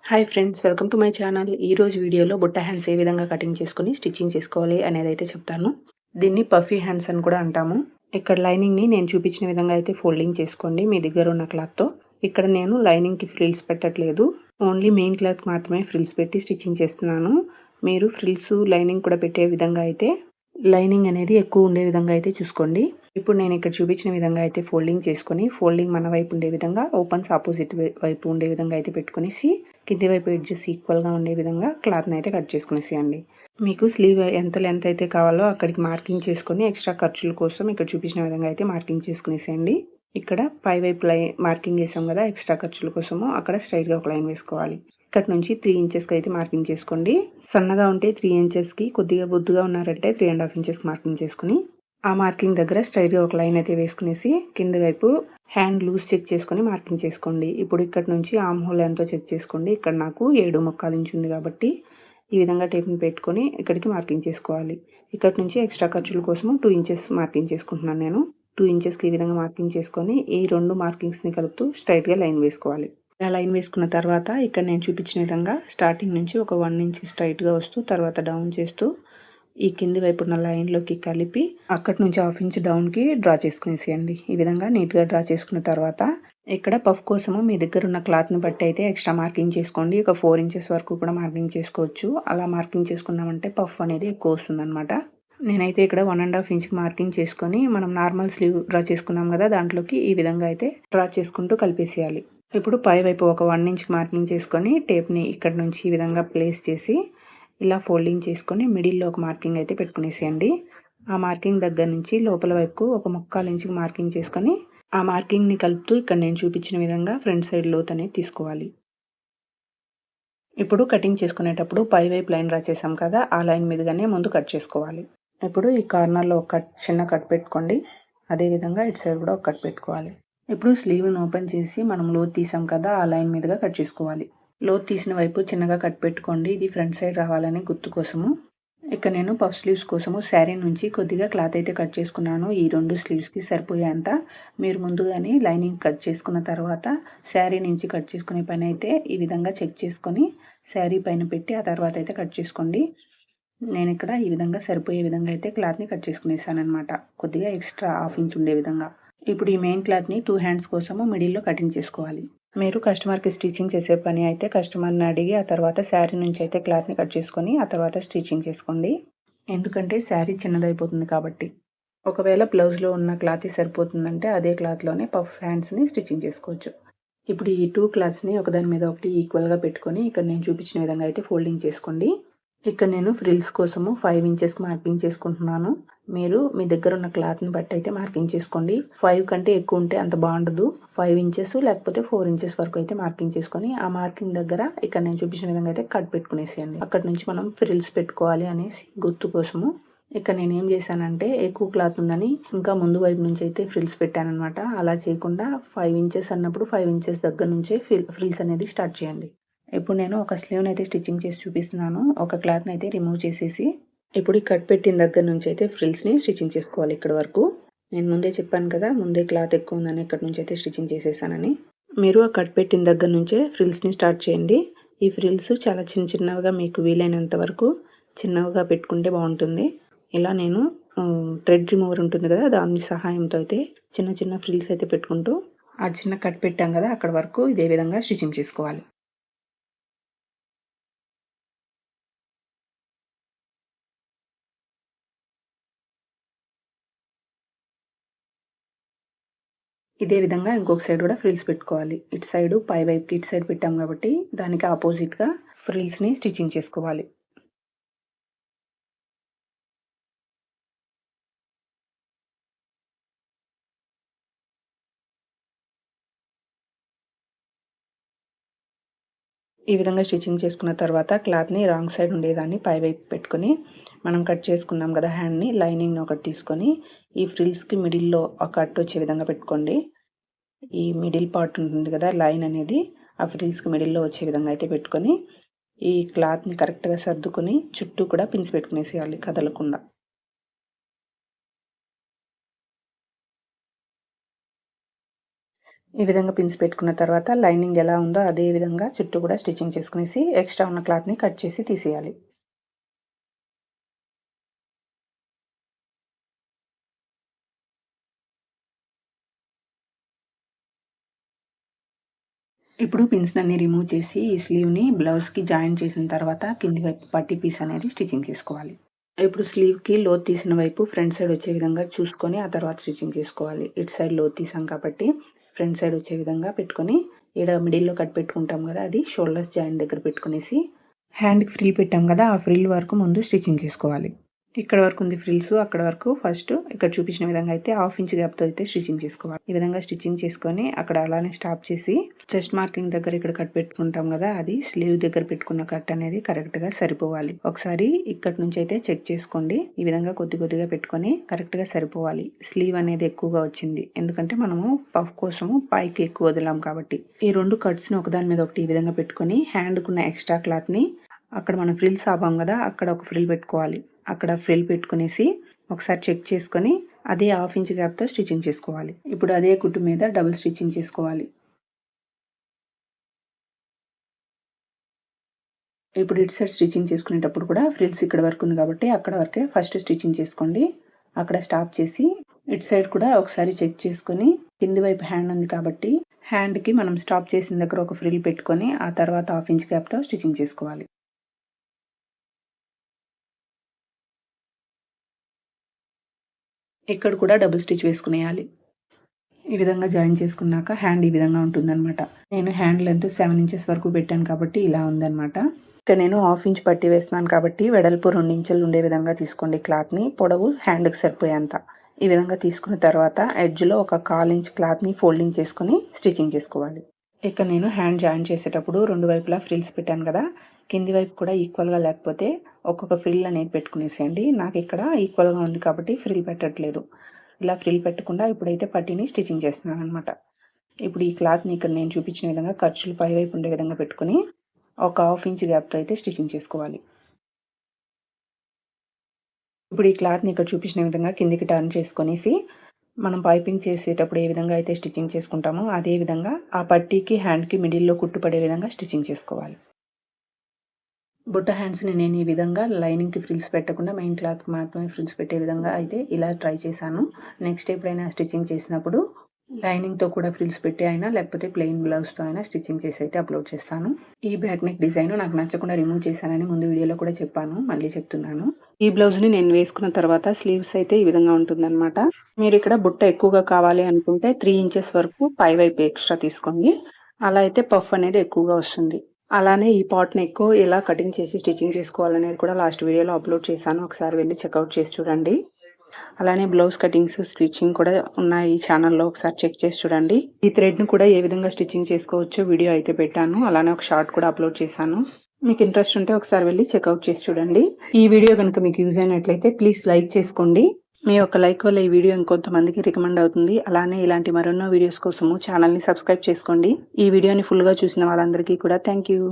Hi friends, welcome to my channel. ఈరోజు వీడియోలో బుట్ట హ్యాండ్స్ ఏ విధంగా కటింగ్ చేసుకొని స్టిచ్చింగ్ చేసుకోవాలి అనేది అయితే చెప్తాను. దీన్ని పఫీ హ్యాండ్స్ అని కూడా అంటాము. ఇక్కడ లైనింగ్ని నేను చూపించిన విధంగా అయితే ఫోల్డింగ్ చేసుకోండి మీ దగ్గర ఉన్న క్లాత్తో. ఇక్కడ నేను లైనింగ్కి ఫ్రిల్స్ పెట్టట్లేదు, ఓన్లీ మెయిన్ క్లాత్ మాత్రమే ఫ్రిల్స్ పెట్టి స్టిచ్చింగ్ చేస్తున్నాను. మీరు ఫ్రిల్స్ లైనింగ్ కూడా పెట్టే విధంగా అయితే లైనింగ్ అనేది ఎక్కువ ఉండే విధంగా అయితే చూసుకోండి. ఇప్పుడు నేను ఇక్కడ చూపించిన విధంగా అయితే ఫోల్డింగ్ చేసుకొని, ఫోల్డింగ్ మన వైపు ఉండే విధంగా, ఓపెన్స్ ఆపోజిట్ వైపు ఉండే విధంగా అయితే పెట్టుకునేసి, కింది వైపు ఎడ్జెస్ ఈక్వల్గా ఉండే విధంగా క్లాత్ని అయితే కట్ చేసుకునేసేయండి. మీకు స్లీవ్ ఎంత లెంత్ అయితే కావాలో అక్కడికి మార్కింగ్ చేసుకొని ఎక్స్ట్రా ఖర్చుల కోసం ఇక్కడ చూపించిన విధంగా అయితే మార్కింగ్ చేసుకునేసేయండి. ఇక్కడ పై వైపు మార్కింగ్ చేసాం కదా ఎక్స్ట్రా ఖర్చుల కోసము, అక్కడ స్ట్రైట్గా ఒక లైన్ వేసుకోవాలి. ఇక్కడ నుంచి 3 ఇంచెస్కి అయితే మార్కింగ్ చేసుకోండి. సన్నగా ఉంటే 3 ఇంచెస్కి, కొద్దిగా బొద్దుగా ఉన్నారంటే 3.5 ఇంచెస్కి మార్కింగ్ చేసుకుని, ఆ మార్కింగ్ దగ్గర స్ట్రైట్గా ఒక లైన్ అయితే వేసుకునేసి కింద వైపు హ్యాండ్ లూజ్ చెక్ చేసుకొని మార్కింగ్ చేసుకోండి. ఇప్పుడు ఇక్కడ నుంచి ఆర్మ్ హోల్ ఎంతో చెక్ చేసుకోండి. ఇక్కడ నాకు 7.25 ఇంచ్ ఉంది కాబట్టి ఈ విధంగా టేప్ని పెట్టుకొని ఇక్కడికి మార్కింగ్ చేసుకోవాలి. ఇక్కడ నుంచి ఎక్స్ట్రా ఖర్చుల కోసం 2 ఇంచెస్ మార్కింగ్ చేసుకుంటున్నాను నేను. 2 ఇంచెస్కి ఈ విధంగా మార్కింగ్ చేసుకొని ఈ 2 మార్కింగ్స్ని కలుపుతూ స్ట్రైట్గా లైన్ వేసుకోవాలి. ఇలా లైన్ వేసుకున్న తర్వాత ఇక్కడ నేను చూపించిన విధంగా స్టార్టింగ్ నుంచి ఒక 1 ఇంచ్ స్ట్రైట్గా వస్తూ తర్వాత డౌన్ చేస్తూ ఈ కింది వైపు ఉన్న లైన్లోకి కలిపి అక్కడి నుంచి 1/2 ఇంచ్ డౌన్కి డ్రా చేసుకునేసేయండి. ఈ విధంగా నీట్గా డ్రా చేసుకున్న తర్వాత ఇక్కడ పఫ్ కోసము మీ దగ్గర ఉన్న క్లాత్ని బట్టి అయితే ఎక్స్ట్రా మార్కింగ్ చేసుకోండి. ఒక 4 ఇంచెస్ వరకు కూడా మార్కింగ్ చేసుకోవచ్చు. అలా మార్కింగ్ చేసుకున్నామంటే పఫ్ అనేది ఎక్కువ వస్తుందన్నమాట. నేనైతే ఇక్కడ 1.5 ఇంచ్కి మార్కింగ్ చేసుకొని మనం నార్మల్ స్లీవ్ డ్రా చేసుకున్నాం కదా, దాంట్లోకి ఈ విధంగా అయితే డ్రా చేసుకుంటూ కలిపేసేయాలి. ఇప్పుడు పై వైపు ఒక 1 ఇంచ్కి మార్కింగ్ చేసుకొని టేప్ని ఇక్కడ నుంచి ఈ విధంగా ప్లేస్ చేసి ఇలా ఫోల్డింగ్ చేసుకొని మిడిల్లో ఒక మార్కింగ్ అయితే పెట్టుకునేసేయండి. ఆ మార్కింగ్ దగ్గర నుంచి లోపల వైపు ఒక 1/4 ఇంచ్కి మార్కింగ్ చేసుకొని ఆ మార్కింగ్ని కలుపుతూ ఇక్కడ నేను చూపించిన విధంగా ఫ్రంట్ సైడ్ లోత్ అనేది తీసుకోవాలి. ఇప్పుడు కటింగ్ చేసుకునేటప్పుడు పై వైపు లైన్ డ్రా చేసాం కదా, ఆ లైన్ మీదుగానే ముందు కట్ చేసుకోవాలి. ఇప్పుడు ఈ కార్నర్లో ఒక చిన్న కట్ పెట్టుకోండి. అదేవిధంగా ఇటు సైడ్ కూడా ఒక కట్ పెట్టుకోవాలి. ఇప్పుడు స్లీవ్ని ఓపెన్ చేసి మనం లోత్ తీసాం కదా, ఆ లైన్ మీదుగా కట్ చేసుకోవాలి. లోత్ తీసిన వైపు చిన్నగా కట్ పెట్టుకోండి. ఇది ఫ్రంట్ సైడ్ రావాలని గుర్తు కోసము. ఇక్కడ నేను పఫ్ స్లీవ్స్ కోసము శారీ నుంచి కొద్దిగా క్లాత్ అయితే కట్ చేసుకున్నాను. ఈ 2 స్లీవ్స్కి సరిపోయేంత. మీరు ముందుగానే లైనింగ్ కట్ చేసుకున్న తర్వాత శారీ నుంచి కట్ చేసుకునే పని అయితే ఈ విధంగా చెక్ చేసుకొని శారీ పైన పెట్టి ఆ తర్వాత అయితే కట్ చేసుకోండి. నేను ఇక్కడ ఈ విధంగా సరిపోయే విధంగా అయితే క్లాత్ని కట్ చేసుకునేసాను అనమాట, కొద్దిగా ఎక్స్ట్రా 1/2 ఇంచ్ ఉండే విధంగా. ఇప్పుడు ఈ మెయిన్ క్లాత్ని 2 హ్యాండ్స్ కోసము మిడిల్లో కటింగ్ చేసుకోవాలి. మీరు కస్టమర్కి స్టిచ్చింగ్ చేసే పని అయితే కస్టమర్ని అడిగి ఆ తర్వాత శారీ నుంచి అయితే క్లాత్ని కట్ చేసుకొని ఆ తర్వాత స్టిచ్చింగ్ చేసుకోండి. ఎందుకంటే శారీ చిన్నదైపోతుంది కాబట్టి. ఒకవేళ బ్లౌజ్లో ఉన్న క్లాత్ సరిపోతుందంటే అదే క్లాత్లోనే పఫ్ హ్యాండ్స్ని స్టిచ్చింగ్ చేసుకోవచ్చు. ఇప్పుడు ఈ 2 క్లాత్స్ని ఒకదాని మీద ఒకటి ఈక్వల్గా పెట్టుకొని ఇక్కడ నేను చూపించిన విధంగా అయితే ఫోల్డింగ్ చేసుకోండి. ఇక్కడ నేను ఫ్రిల్స్ కోసము 5 ఇంచెస్కి మార్కింగ్ చేసుకుంటున్నాను. మీరు మీ దగ్గర ఉన్న క్లాత్ని బట్టి అయితే మార్కింగ్ చేసుకోండి. 5 కంటే ఎక్కువ ఉంటే అంత బాగుండదు. 5 ఇంచెస్ లేకపోతే 4 ఇంచెస్ వరకు అయితే మార్కింగ్ చేసుకొని ఆ మార్కింగ్ దగ్గర ఇక్కడ నేను చూపించిన విధంగా అయితే కట్ పెట్టుకునేసేయండి. అక్కడ నుంచి మనం ఫ్రిల్స్ పెట్టుకోవాలి అనేసి గుర్తు కోసము. ఇక్కడ నేను ఏం చేశానంటే ఎక్కువ క్లాత్ ఉందని ఇంకా ముందు వైపు నుంచి అయితే ఫ్రిల్స్ పెట్టానమాట. అలా చేయకుండా 5 ఇంచెస్ అన్నప్పుడు 5 ఇంచెస్ దగ్గర నుంచే ఫ్రిల్స్ అనేది స్టార్ట్ చేయండి. ఇప్పుడు నేను ఒక స్లీవ్ని అయితే స్టిచ్చింగ్ చేసి చూపిస్తున్నాను. ఒక క్లాత్ని అయితే రిమూవ్ చేసేసి ఇప్పుడు ఈ కట్ పెట్టిన దగ్గర నుంచి అయితే ఫ్రిల్స్ని స్టిచ్చింగ్ చేసుకోవాలి. ఇక్కడ వరకు నేను ముందే చెప్పాను కదా, ముందే క్లాత్ ఎక్కువ ఉందని ఇక్కడ నుంచి అయితే స్టిచ్చింగ్ చేసేసానని. మీరు ఆ కట్ పెట్టిన దగ్గర నుంచే ఫ్రిల్స్ని స్టార్ట్ చేయండి. ఈ ఫ్రిల్స్ చాలా చిన్నగా మీకు వీలైనంత వరకు చిన్నగా పెట్టుకుంటే బాగుంటుంది. ఇలా నేను థ్రెడ్ రిమూవర్ ఉంటుంది కదా, దాని సహాయంతో అయితే చిన్న ఫ్రిల్స్ అయితే పెట్టుకుంటూ ఆ చిన్న కట్ పెట్టాం కదా అక్కడ వరకు ఇదే విధంగా స్టిచ్చింగ్ చేసుకోవాలి. ఇదే విధంగా ఇంకొక సైడ్ కూడా ఫ్రిల్స్ పెట్టుకోవాలి. ఇటు సైడు పై వైపుకి ఇటు సైడ్ పెట్టాం కాబట్టి దానికి ఆపోజిట్గా ఫ్రిల్స్ని స్టిచ్చింగ్ చేసుకోవాలి. ఈ విధంగా స్టిచ్చింగ్ చేసుకున్న తర్వాత క్లాత్ని రాంగ్ సైడ్ ఉండేదాన్ని పై వైపు పెట్టుకొని మనం కట్ చేసుకున్నాం కదా హ్యాండ్ని, లైనింగ్ని ఒకటి తీసుకొని ఈ ఫ్రిల్స్కి మిడిల్లో ఒక కట్ వచ్చే విధంగా పెట్టుకోండి. ఈ మిడిల్ పార్ట్ ఉంటుంది కదా లైన్ అనేది, ఆ ఫ్రిల్స్కి మిడిల్లో వచ్చే విధంగా అయితే పెట్టుకొని ఈ క్లాత్ని కరెక్ట్గా సర్దుకొని చుట్టూ కూడా పిన్స్ పెట్టుకునేసేయాలి కదలకుండా. ఈ విధంగా పిన్స్ పెట్టుకున్న తర్వాత లైనింగ్ ఎలా ఉందో అదే విధంగా చుట్టూ కూడా స్టిచ్చింగ్ చేసుకునేసి ఎక్స్ట్రా ఉన్న క్లాత్ని కట్ చేసి తీసేయాలి. ఇప్పుడు పిన్స్‌నన్నీ రిమూవ్ చేసి ఈ స్లీవ్‌ని బ్లౌజ్‌కి జాయిన్ చేసిన తర్వాత కింది వైపు పట్టీ పీస్ అనేది స్టిచ్చింగ్ చేసుకోవాలి. ఇప్పుడు స్లీవ్‌కి లోతు తీసిన వైపు ఫ్రంట్ సైడ్ వచ్చే విధంగా చూసుకొని ఆ తర్వాత స్టిచ్చింగ్ చేసుకోవాలి. ఇటు సైడ్ లోతు తీసాం కాబట్టి ఫ్రంట్ సైడ్ వచ్చే విధంగా పెట్టుకొని ఈడ మిడిల్‌లో కట్ పెట్టుకుంటాం కదా, అది షోల్డర్స్ జాయింట్ దగ్గర పెట్టుకునేసి హ్యాండ్‌కి ఫ్రిల్ పెట్టాం కదా, ఆ ఫ్రిల్ వరకు ముందు స్టిచ్చింగ్ చేసుకోవాలి. ఇక్కడ వరకు ఉంది ఫ్రిల్స్, అక్కడ వరకు ఫస్ట్ ఇక్కడ చూపించిన విధంగా అయితే హాఫ్ ఇంచ్ గ్యాప్తో అయితే స్టిచ్చింగ్ చేసుకోవాలి. ఈ విధంగా స్టిచ్చింగ్ చేసుకొని అక్కడ అలానే స్టాప్ చేసి చెస్ట్ మార్కింగ్ దగ్గర ఇక్కడ కట్ పెట్టుకుంటాం కదా, అది స్లీవ్ దగ్గర పెట్టుకున్న కట్ అనేది కరెక్ట్గా సరిపోవాలి. ఒకసారి ఇక్కడ నుంచి అయితే చెక్ చేసుకోండి. ఈ విధంగా కొద్ది కొద్దిగా పెట్టుకొని కరెక్ట్గా సరిపోవాలి. స్లీవ్ అనేది ఎక్కువగా వచ్చింది ఎందుకంటే మనము పఫ్ కోసము పైకి ఎక్కువ వదిలాం కాబట్టి. ఈ రెండు కట్స్ని ఒకదాని మీద ఒకటి ఈ విధంగా పెట్టుకొని హ్యాండ్కున్న ఎక్స్ట్రా క్లాత్ని అక్కడ మనం ఫ్రిల్స్ ఆపాం కదా, అక్కడ ఒక ఫ్రిల్ పెట్టుకోవాలి. అక్కడ ఫ్రిల్ పెట్టుకునేసి ఒకసారి చెక్ చేసుకొని అదే హాఫ్ ఇంచ్ గ్యాప్తో స్టిచ్చింగ్ చేసుకోవాలి. ఇప్పుడు అదే కుట్టు మీద డబుల్ స్టిచ్చింగ్ చేసుకోవాలి. ఇప్పుడు ఇటు సైడ్ స్టిచ్చింగ్ చేసుకునేటప్పుడు కూడా ఫ్రిల్స్ ఇక్కడ వరకు ఉంది కాబట్టి అక్కడ వరకే ఫస్ట్ స్టిచ్చింగ్ చేసుకోండి. అక్కడ స్టాప్ చేసి ఇటు సైడ్ కూడా ఒకసారి చెక్ చేసుకొని కింది వైపు హ్యాండ్ ఉంది కాబట్టి హ్యాండ్కి మనం స్టాప్ చేసిన దగ్గర ఒక ఫ్రిల్ పెట్టుకొని ఆ తర్వాత హాఫ్ ఇంచ్ గ్యాప్తో స్టిచ్చింగ్ చేసుకోవాలి. ఇక్కడ కూడా డబుల్ స్టిచ్ వేసుకునేయాలి. ఈ విధంగా జాయిన్ చేసుకున్నాక హ్యాండ్ ఈ విధంగా ఉంటుందన్నమాట. నేను హ్యాండ్ లెంత్ 7 ఇంచెస్ వరకు పెట్టాను కాబట్టి ఇలా ఉందన్నమాట. ఇక్కడ నేను హాఫ్ ఇంచ్ పట్టి వేస్తున్నాను కాబట్టి వెడల్పు 2 ఇంచులు ఉండే విధంగా తీసుకోండి క్లాత్ని, పొడవు హ్యాండ్కి సరిపోయేంత. ఈ విధంగా తీసుకున్న తర్వాత ఎడ్జ్లో ఒక 1/4 ఇంచ్ క్లాత్ని ఫోల్డింగ్ చేసుకొని స్టిచ్చింగ్ చేసుకోవాలి. ఇక్కడ నేను హ్యాండ్ జాయిన్ చేసేటప్పుడు 2 వైపులా ఫ్రిల్స్ పెట్టాను కదా, కింది వైపు కూడా ఈక్వల్గా లేకపోతే ఒక్కొక్క ఫ్రిల్ అనేది పెట్టుకునేసేయండి. నాకు ఇక్కడ ఈక్వల్గా ఉంది కాబట్టి ఫ్రిల్ పెట్టట్లేదు. ఇలా ఫ్రిల్ పెట్టకుండా ఇప్పుడైతే పట్టీని స్టిచ్చింగ్ చేస్తున్నాను అనమాట. ఇప్పుడు ఈ క్లాత్ని ఇక్కడ నేను చూపించిన విధంగా ఖర్చులు పై వైపు ఉండే విధంగా పెట్టుకుని ఒక హాఫ్ ఇంచ్ గ్యాప్తో అయితే స్టిచ్చింగ్ చేసుకోవాలి. ఇప్పుడు ఈ క్లాత్ని ఇక్కడ చూపించిన విధంగా కిందికి టర్న్ చేసుకొనేసి మనం పైపింగ్ చేసేటప్పుడు ఏ విధంగా అయితే స్టిచ్చింగ్ చేసుకుంటామో అదే విధంగా ఆ పట్టీకి హ్యాండ్కి మిడిల్లో కుట్టుపడే విధంగా స్టిచ్చింగ్ చేసుకోవాలి. బుట్ట హ్యాండ్స్ని నేను ఈ విధంగా లైనింగ్కి ఫ్రిల్స్ పెట్టకుండా మెయిన్ క్లాత్కి మాత్రమే ఫ్రిల్స్ పెట్టే విధంగా అయితే ఇలా ట్రై చేశాను. నెక్స్ట్ ఎప్పుడైనా స్టిచ్చింగ్ చేసినప్పుడు లైనింగ్తో కూడా ఫ్రిల్స్ పెట్టి అయినా లేకపోతే ప్లెయిన్ బ్లౌజ్తో అయినా స్టిచ్చింగ్ చేసి అయితే అప్లోడ్ చేస్తాను. ఈ బ్యాక్ నెక్ డిజైన్ నాకు నచ్చకుండా రిమూవ్ చేశానని ముందు వీడియోలో కూడా చెప్పాను, మళ్ళీ చెప్తున్నాను. ఈ బ్లౌజ్ని నేను వేసుకున్న తర్వాత స్లీవ్స్ అయితే ఈ విధంగా ఉంటుందన్నమాట. మీరు ఇక్కడ బుట్ట ఎక్కువగా కావాలి అనుకుంటే 3 ఇంచెస్ వరకు పై వైపు ఎక్స్ట్రా తీసుకోండి. అలా అయితే పఫ్ అనేది ఎక్కువగా వస్తుంది. అలానే ఈ పాట్ నెక్ ఎలా కటింగ్ చేసి స్టిచ్చింగ్ చేసుకోవాలనేది కూడా లాస్ట్ వీడియోలో అప్లోడ్ చేశాను, ఒకసారి వెళ్ళి చెక్అవుట్ చేసి చూడండి. అలానే బ్లౌజ్ కటింగ్స్ స్టిచ్చింగ్ కూడా ఉన్నాయి ఈ ఛానల్లో, ఒకసారి చెక్ చేసి చూడండి. ఈ థ్రెడ్ని కూడా ఏ విధంగా స్టిచ్చింగ్ చేసుకోవచ్చో వీడియో అయితే పెట్టాను, అలానే ఒక షార్ట్ కూడా అప్లోడ్ చేశాను. మీకు ఇంట్రెస్ట్ ఉంటే ఒకసారి వెళ్ళి చెక్అవుట్ చేసి చూడండి. ఈ వీడియో కనుక మీకు యూజ్ అయినట్లయితే ప్లీజ్ లైక్ చేసుకోండి. మీ యొక్క లైక్ వల్ల ఈ వీడియో ఇంకొంతమందికి రికమెండ్ అవుతుంది. అలానే ఇలాంటి మరెన్నో వీడియోస్ కోసము ఛానల్ని సబ్స్క్రైబ్ చేసుకోండి. ఈ వీడియోని ఫుల్గా చూసిన వాళ్ళందరికీ కూడా థ్యాంక్ యూ.